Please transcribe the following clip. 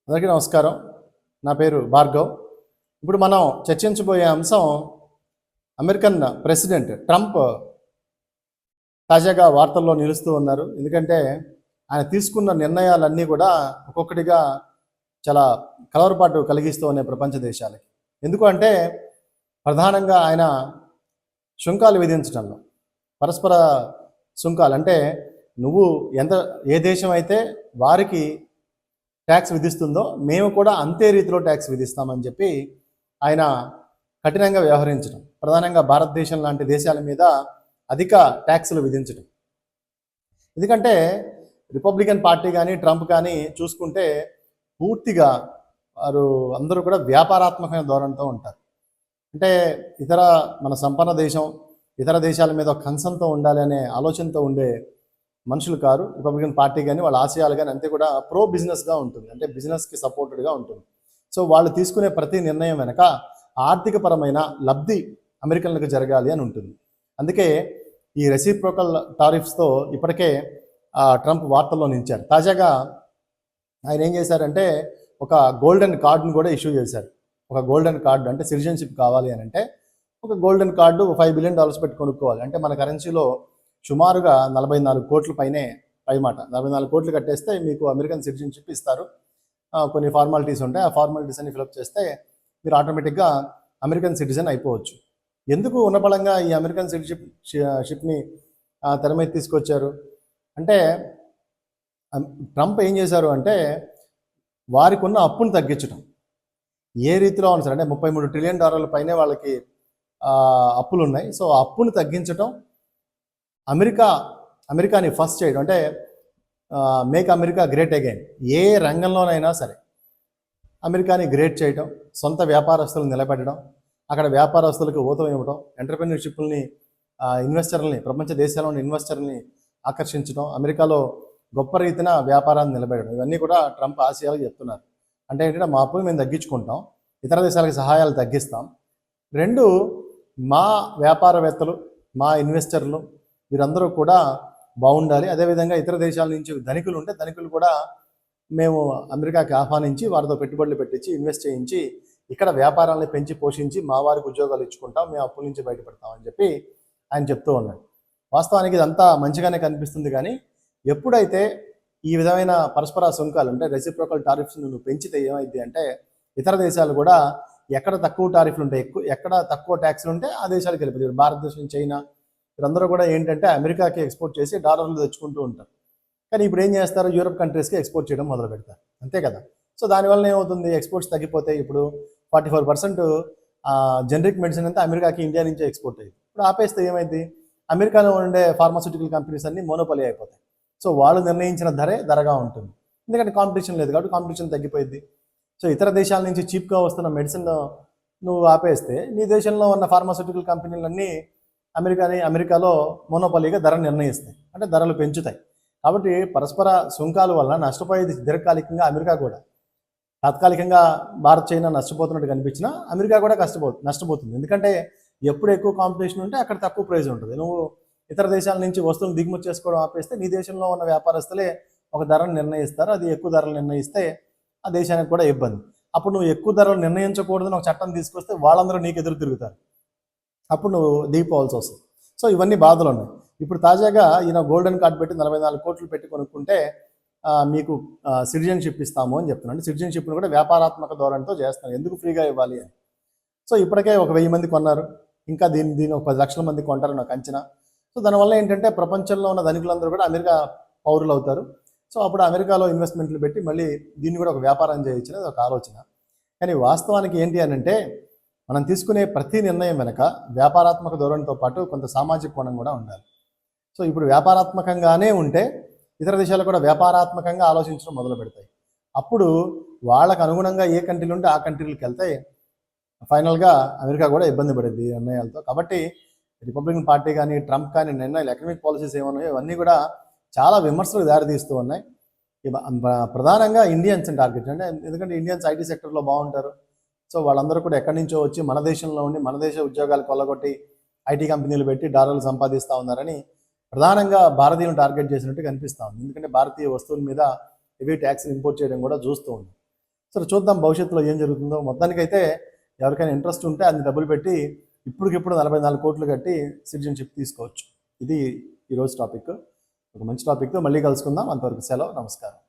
అందరికీ నమస్కారం. నా పేరు భార్గవ్. ఇప్పుడు మనం చర్చించబోయే అంశం అమెరికన్ ప్రెసిడెంట్ ట్రంప్ తాజాగా వార్తల్లో నిలుస్తూ ఉన్నారు. ఎందుకంటే ఆయన తీసుకున్న నిర్ణయాలన్నీ కూడా ఒక్కొక్కటిగా చాలా కలవరపాటు కలిగిస్తూ ఉన్నాయి ప్రపంచ దేశాలకి. ఎందుకు అంటే ప్రధానంగా ఆయన సుంకాలు విధించడంలో పరస్పర సుంకాలు అంటే నువ్వు ఏ దేశం అయితే వారికి ట్యాక్స్ విధిస్తుందో మేము కూడా అంతే రీతిలో ట్యాక్స్ విధిస్తామని చెప్పి ఆయన కఠినంగా వ్యవహరించడం, ప్రధానంగా భారతదేశం లాంటి దేశాల మీద అధిక ట్యాక్సులు విధించడం. ఎందుకంటే రిపబ్లికన్ పార్టీ కానీ ట్రంప్ కానీ చూసుకుంటే పూర్తిగా వారు అందరూ కూడా వ్యాపారాత్మకమైన ధోరణితో ఉంటారు. అంటే మన సంపన్న దేశం ఇతర దేశాల మీద కన్సంతో ఉండాలి అనే ఆలోచనతో ఉండే మనుషులు కారు రిపబ్లికన్ పార్టీ కానీ వాళ్ళ ఆశయాలు కానీ అంతే కూడా ప్రో బిజినెస్గా ఉంటుంది, అంటే బిజినెస్కి సపోర్టెడ్గా ఉంటుంది. సో వాళ్ళు తీసుకునే ప్రతి నిర్ణయం వెనక ఆర్థికపరమైన లబ్ధి అమెరికన్లకు జరగాలి అని ఉంటుంది. అందుకే ఈ రెసిప్రోకల్ టారిఫ్స్తో ఇప్పటికే ట్రంప్ వార్తల్లో నిలిచారు. తాజాగా ఆయన ఏం చేశారంటే ఒక గోల్డెన్ కార్డును కూడా ఇష్యూ చేశారు. ఒక గోల్డెన్ కార్డు అంటే సిటిజన్షిప్ కావాలి అని అంటే ఒక గోల్డెన్ కార్డు $5 బిలియన్ పెట్టి కొనుక్కోవాలి. అంటే మన కరెన్సీలో సుమారుగా 44 కోట్ల పైమాట 44 కోట్లు కట్టేస్తే మీకు అమెరికన్ సిటిజన్షిప్ ఇస్తారు. కొన్ని ఫార్మాలిటీస్ ఉంటాయి, ఆ ఫార్మాలిటీస్ అన్ని ఫిలప్ చేస్తే మీరు ఆటోమేటిక్గా అమెరికన్ సిటిజన్ అయిపోవచ్చు. ఎందుకు ఉన్నపళంగా ఈ అమెరికన్ సిటిజన్షిప్ని తెర మీద తీసుకొచ్చారు అంటే ట్రంప్ ఏం చేశారు అంటే వారికి ఉన్న అప్పును తగ్గించడం. ఏ రీతిలో ఉంది సార్ అంటే $33 ట్రిలియన్ పైనే వాళ్ళకి అప్పులు ఉన్నాయి. సో ఆ అప్పును తగ్గించడం, అమెరికాని ఫస్ట్ చేయడం, అంటే మేక్ అమెరికా గ్రేట్ అగైన్. ఏ రంగంలోనైనా సరే అమెరికాని గ్రేట్ చేయడం, సొంత వ్యాపారస్తులను నిలబెట్టడం, అక్కడ వ్యాపారస్తులకు ఊతం ఇవ్వడం, ఎంటర్ప్రెన్యూర్షిప్ని ఇన్వెస్టర్లని ప్రపంచ దేశాల్లోని ఇన్వెస్టర్ని ఆకర్షించడం, అమెరికాలో గొప్ప రీతిన వ్యాపారాన్ని నిలబెట్టడం, ఇవన్నీ కూడా ట్రంప్ ఆశయాలు చెప్తున్నారు. అంటే ఏంటంటే మా అప్పులు మేము తగ్గించుకుంటాం, ఇతర దేశాలకు సహాయాలు తగ్గిస్తాం. రెండు, మా వ్యాపారవేత్తలు మా ఇన్వెస్టర్లు వీరందరూ కూడా బాగుండాలి. అదేవిధంగా ఇతర దేశాల నుంచి ధనికులు ఉంటే ధనికులు కూడా మేము అమెరికాకి ఆహ్వానించి వారితో పెట్టుబడులు పెట్టించి ఇన్వెస్ట్ చేయించి ఇక్కడ వ్యాపారాలను పెంచి పోషించి మా వారికి ఉద్యోగాలు ఇచ్చుకుంటాం, మేము అప్పుల నుంచి బయటపడతామని చెప్పి ఆయన చెప్తూ ఉన్నాడు. వాస్తవానికి ఇదంతా మంచిగానే కనిపిస్తుంది, కానీ ఎప్పుడైతే ఈ విధమైన పరస్పర సుంకాలు అంటే రెసిప్రోకల్ టారిఫ్స్ నువ్వు పెంచితే ఏమైంది అంటే ఇతర దేశాలు కూడా ఎక్కడ తక్కువ టారిఫ్లు ఉంటాయి, ఎక్కడ తక్కువ ట్యాక్స్లు ఉంటే ఆ దేశాలకు వెళ్ళిపోతాయి. భారతదేశం, చైనా వీరందరూ కూడా ఏంటంటే అమెరికాకి ఎక్స్పోర్ట్ చేసి డాలర్లు తెచ్చుకుంటూ ఉంటారు. కానీ ఇప్పుడు ఏం చేస్తారు, యూరోప్ కంట్రీస్కి ఎక్స్పోర్ట్ చేయడం మొదలు పెడతారు, అంతే కదా. సో దానివల్ల ఏమవుతుంది, ఎక్స్పోర్ట్స్ తగ్గిపోతాయి. ఇప్పుడు 44% జనరిక్ మెడిసిన్ అంతా అమెరికాకి ఇండియా నుంచి ఎక్స్పోర్ట్ అయ్యింది. ఇప్పుడు ఆపేస్తే ఏమైంది, అమెరికాలో ఉండే ఫార్మాస్యూటికల్ కంపెనీస్ అన్ని మోనోపలి అయిపోతాయి. సో వాళ్ళు నిర్ణయించిన ధరగా ఉంటుంది, ఎందుకంటే కాంపిటీషన్ లేదు కాబట్టి కాంపిటీషన్ తగ్గిపోయింది. సో ఇతర దేశాల నుంచి చీప్గా వస్తున్న మెడిసిన్ నువ్వు ఆపేస్తే నీ దేశంలో ఉన్న ఫార్మాస్యూటికల్ కంపెనీలన్నీ అమెరికాలో మోనోపలీగా ధర నిర్ణయిస్తాయి, అంటే ధరలు పెంచుతాయి. కాబట్టి పరస్పర సుంకాల వల్ల నష్టపోయేది దీర్ఘకాలికంగా అమెరికా కూడా. తాత్కాలికంగా భారత్, చైనా నష్టపోతున్నట్టు కనిపించినా అమెరికా కూడా నష్టపోతుంది. ఎందుకంటే ఎప్పుడు ఎక్కువ కాంపిటీషన్ ఉంటే అక్కడ తక్కువ ప్రైస్ ఉంటుంది. నువ్వు ఇతర దేశాల నుంచి వస్తువులు దిగుమతి చేసుకోవడం ఆపేస్తే నీ దేశంలో ఉన్న వ్యాపారస్తులే ఒక ధరను నిర్ణయిస్తారు. అది ఎక్కువ ధరలు నిర్ణయిస్తే ఆ దేశానికి కూడా ఇబ్బంది. అప్పుడు నువ్వు ఎక్కువ ధరలు నిర్ణయించకూడదని ఒక చట్టం తీసుకొస్తే వాళ్ళందరూ నీకు ఎదురు తిరుగుతారు, అప్పుడు నువ్వు దిగిపోవాల్సి వస్తుంది. సో ఇవన్నీ బాధలు ఉన్నాయి. ఇప్పుడు తాజాగా ఈయన గోల్డెన్ కార్డు పెట్టి 44 కోట్లు పెట్టి కొనుక్కుంటే మీకు సిటిజన్షిప్ ఇస్తాము అని చెప్తున్నాను. సిటిజన్షిప్ను కూడా వ్యాపారాత్మక ధోరణితో చేస్తున్నాను, ఎందుకు ఫ్రీగా ఇవ్వాలి అని. సో ఇప్పటికే 1000 మంది కొన్నారు, ఇంకా దీన్ని ఒక 10 లక్షల మంది కొంటారు నాకు అంచనా. సో దానివల్ల ఏంటంటే ప్రపంచంలో ఉన్న ధనికులందరూ కూడా అమెరికా పౌరులు అవుతారు. సో అప్పుడు అమెరికాలో ఇన్వెస్ట్మెంట్లు పెట్టి మళ్ళీ దీన్ని కూడా ఒక వ్యాపారం చేయొచ్చు అనేది ఒక ఆలోచన. కానీ వాస్తవానికి ఏంటి అని అంటే మనం తీసుకునే ప్రతి నిర్ణయం వెనక వ్యాపారాత్మక ధోరణితో పాటు కొంత సామాజిక కోణం కూడా ఉండాలి. సో ఇప్పుడు వ్యాపారాత్మకంగానే ఉంటే ఇతర దేశాలు కూడా వ్యాపారాత్మకంగా ఆలోచించడం మొదలు పెడతాయి. అప్పుడు వాళ్ళకు అనుగుణంగా ఏ కంట్రీలు ఉంటే ఆ కంట్రీలకు వెళ్తాయి. ఫైనల్గా అమెరికా కూడా ఇబ్బంది పడింది ఈ నిర్ణయాలతో. కాబట్టి రిపబ్లికన్ పార్టీ కానీ ట్రంప్ కానీ నిర్ణయాలు, ఎకనామిక్ పాలసీస్ ఏమన్నాయో ఇవన్నీ కూడా చాలా విమర్శలకు దారితీస్తూ ఉన్నాయి. ప్రధానంగా ఇండియన్స్ టార్గెట్, అంటే ఎందుకంటే ఇండియన్స్ ఐటీ సెక్టర్లో బాగుంటారు. సో వాళ్ళందరూ కూడా ఎక్కడి నుంచో వచ్చి మన దేశంలో ఉండి మన దేశ ఉద్యోగాలు కొల్లగొట్టి ఐటీ కంపెనీలు పెట్టి డాలర్లు సంపాదిస్తూ ఉన్నారని ప్రధానంగా భారతీయులను టార్గెట్ చేసినట్టు కనిపిస్తూ ఉంది. ఎందుకంటే భారతీయ వస్తువుల మీద హెవీ ట్యాక్స్ని ఇంపోర్ట్ చేయడం కూడా చూస్తూ ఉంది. సరే చూద్దాం భవిష్యత్తులో ఏం జరుగుతుందో. మొత్తానికైతే ఎవరికైనా ఇంట్రెస్ట్ ఉంటే అన్ని డబ్బులు పెట్టి ఇప్పటికిప్పుడు 44 కోట్లు కట్టి సిటిజన్షిప్ తీసుకోవచ్చు. ఇది ఈరోజు టాపిక్. ఒక మంచి టాపిక్తో మళ్ళీ కలుసుకుందాం. అంతవరకు సెలవు. నమస్కారం.